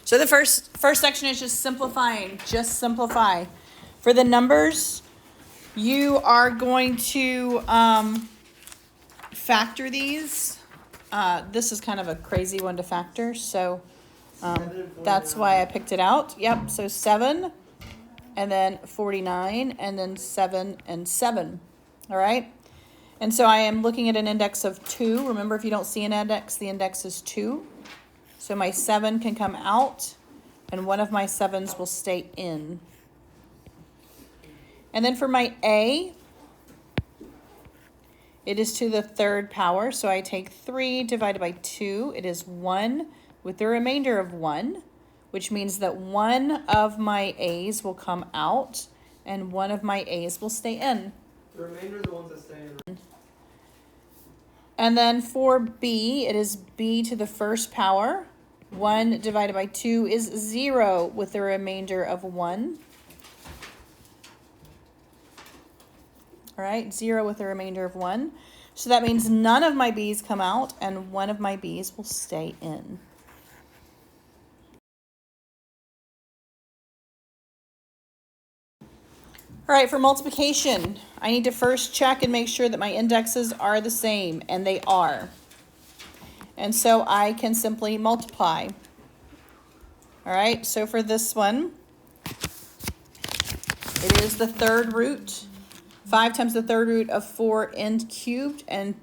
So the first section is just simplifying. Just simplify. For the numbers, you are going to factor these. This is kind of a crazy one to factor, so that's why I picked it out. Yep, so 7, and then 49, and then 7 and 7. All right? And so I am looking at an index of 2. Remember, if you don't see an index, the index is 2. So my 7 can come out, and one of my 7s will stay in. And then for my A, it is to the 3rd power. So I take 3 divided by 2. It is 1 with the remainder of 1, which means that one of my A's will come out, and one of my A's will stay in. The remainder are the ones that stay in. And then for B, it is B to the 1st power. 1 divided by 2 is 0 with the remainder of 1. All right, 0 with the remainder of 1. So that means none of my B's come out, and one of my B's will stay in. All right, for multiplication, I need to first check and make sure that my indexes are the same, and they are. And so I can simply multiply. All right, so for this one, it is the 3rd root. 5 times the 3rd root of 4n cubed, and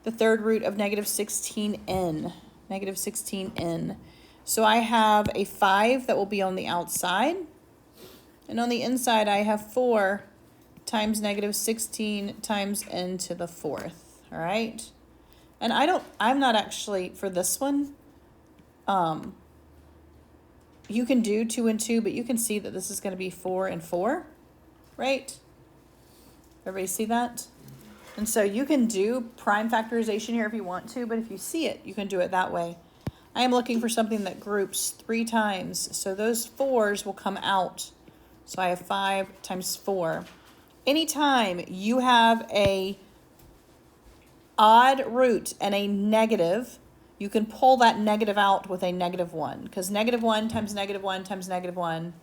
the 3rd root of negative 16n. Negative 16n. So I have a 5 that will be on the outside. And on the inside, I have 4 times negative 16 times n to the 4th. All right. And I'm not actually, for this one, you can do 2 and 2, but you can see that this is going to be 4 and 4, right? Everybody see that? And so you can do prime factorization here if you want to, but if you see it, you can do it that way. I am looking for something that groups 3 times, so those 4s will come out. So I have 5 times 4. Anytime you have a odd root and a negative, you can pull that negative out with a -1, because -1 times -1 times -1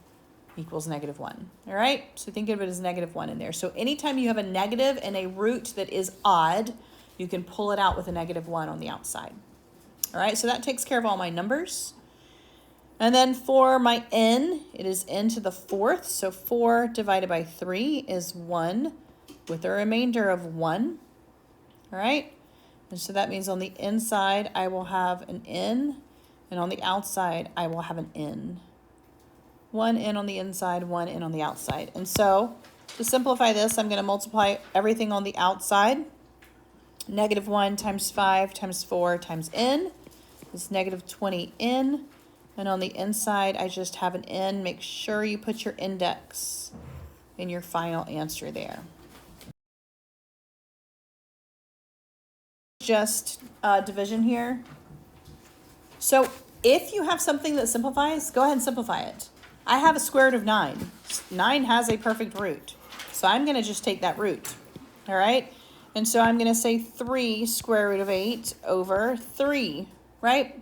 equals -1. All right, so think of it as -1 in there. So anytime you have a negative and a root that is odd, you can pull it out with a -1 on the outside. All right, so that takes care of all my numbers. And then for my n, it is n to the 4th. So 4 divided by 3 is 1 with a remainder of 1. All right, and so that means on the inside, I will have an n, and on the outside, I will have an n. 1 n on the inside, 1 n on the outside. And so to simplify this, I'm going to multiply everything on the outside. -1 times 5 times 4 times n is -20n. And on the inside, I just have an n. Make sure you put your index in your final answer there. Just division here. So if you have something that simplifies, go ahead and simplify it. I have a square root of 9. 9 has a perfect root. So I'm going to just take that root. All right? And so I'm going to say 3 square root of 8 over 3, right?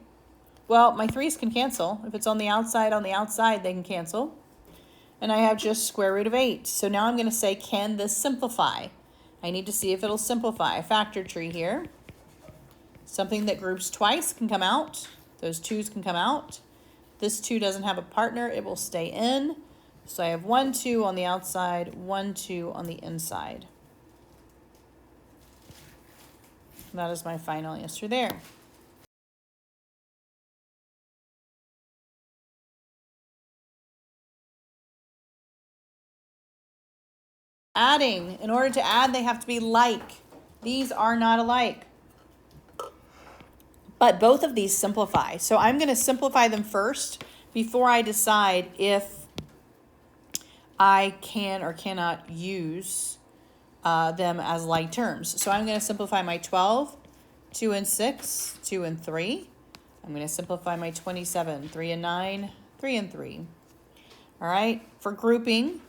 Well, my 3's can cancel. If it's on the outside, they can cancel. And I have just square root of 8. So now I'm going to say, can this simplify? I need to see if it'll simplify. A factor tree here. Something that groups twice can come out. Those 2's can come out. This 2 doesn't have a partner. It will stay in. So I have 1, 2 on the outside, 1, 2 on the inside. And that is my final answer there. Adding. In order to add, they have to be like. These are not alike. But both of these simplify. So I'm going to simplify them first before I decide if I can or cannot use them as like terms. So I'm going to simplify my 12, 2 and 6, 2 and 3. I'm going to simplify my 27, 3 and 9, 3 and 3. All right. For grouping,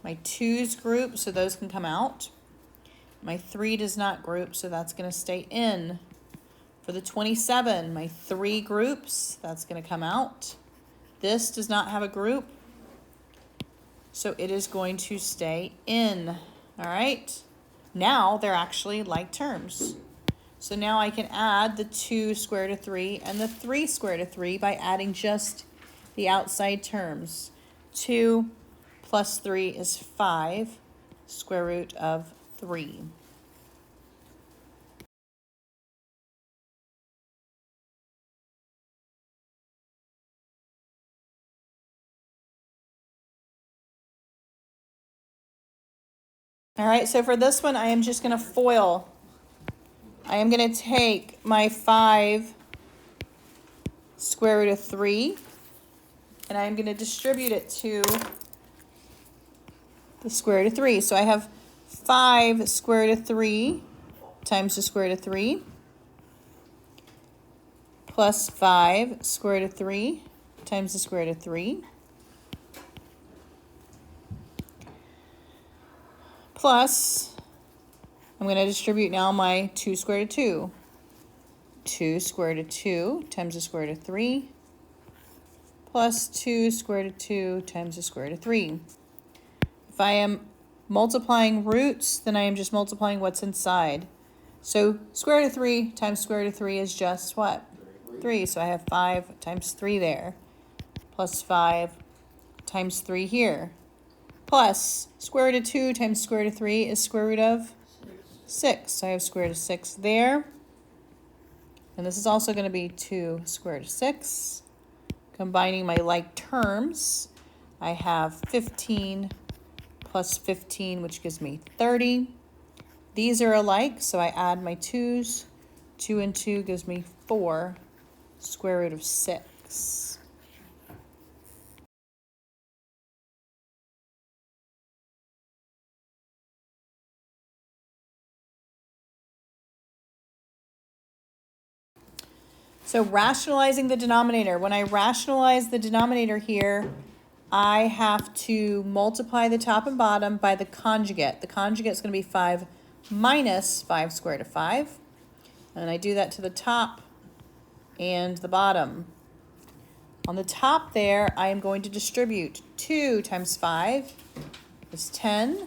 my 2's group, so those can come out. My 3 does not group, so that's going to stay in. For the 27, my 3 groups, that's going to come out. This does not have a group, so it is going to stay in. All right. Now they're actually like terms. So now I can add the 2 square root of 3 and the 3 square root of 3 by adding just the outside terms. 2 plus 3 is 5 square root of 3. All right, so for this one, I am just going to FOIL. I am going to take my 5 square root of 3, and I am going to distribute it to the square root of 3. So I have 5 square root of 3 times the square root of 3 plus 5 square root of 3 times the square root of 3 plus, I'm going to distribute now my 2 square root of 2. 2 square root of 2 times the square root of 3 plus 2 square root of 2 times the square root of 3. If I am multiplying roots, then I am just multiplying what's inside. So square root of 3 times square root of 3 is just what? 3. So I have 5 times 3 there, plus 5 times 3 here, plus square root of 2 times square root of 3 is square root of 6. So I have square root of 6 there. And this is also going to be 2 square root of 6. Combining my like terms, I have 15 plus 15, which gives me 30. These are alike, so I add my 2's. 2 and 2 gives me 4 square root of 6. So rationalizing the denominator. When I rationalize the denominator here, I have to multiply the top and bottom by the conjugate. The conjugate is going to be 5 minus 5 square root of 5. And I do that to the top and the bottom. On the top there, I am going to distribute 2 times 5 is 10.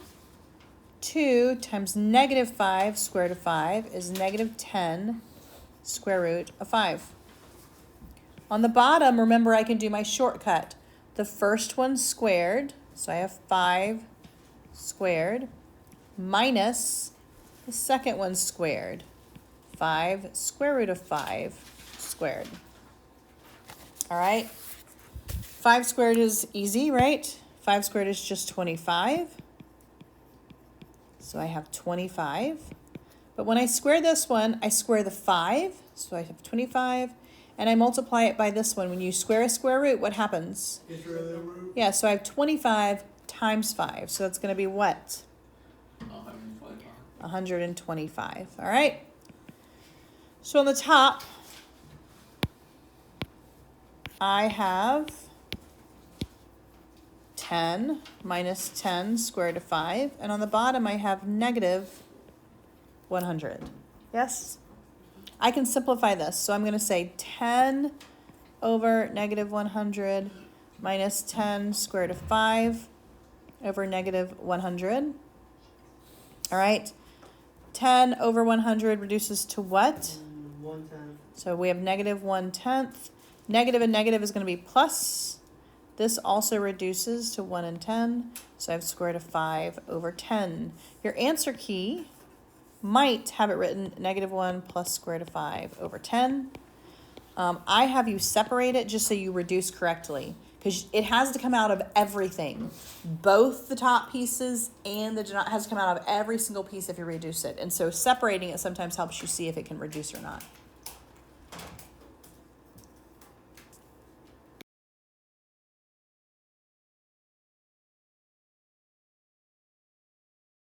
2 times negative 5 square root of 5 is negative 10 square root of 5. On the bottom, remember I can do my shortcut. The first one squared, so I have 5 squared, minus the second one squared, 5 square root of 5 squared. All right, 5 squared is easy, right? 5 squared is just 25. So I have 25. But when I square this one, I square the 5. So I have 25. And I multiply it by this one. When you square a square root, what happens? Get rid of the root. Yeah, so I have 25 times 5. So that's going to be what? 125. 125. All right. So on the top, I have 10 minus 10 square root of 5. And on the bottom, I have negative 100. Yes? I can simplify this. So I'm going to say 10 over negative 100 minus 10 square root of 5 over negative 100. All right. 10 over 100 reduces to what? 1/10. So we have negative 1/10. Negative and negative is going to be plus. This also reduces to 1 and 10. So I have square root of 5 over 10. Your answer key might have it written negative 1 plus square root of 5 over 10. I have you separate it just so you reduce correctly, because it has to come out of everything. Both the top pieces and the has to come out of every single piece if you reduce it. And so separating it sometimes helps you see if it can reduce or not.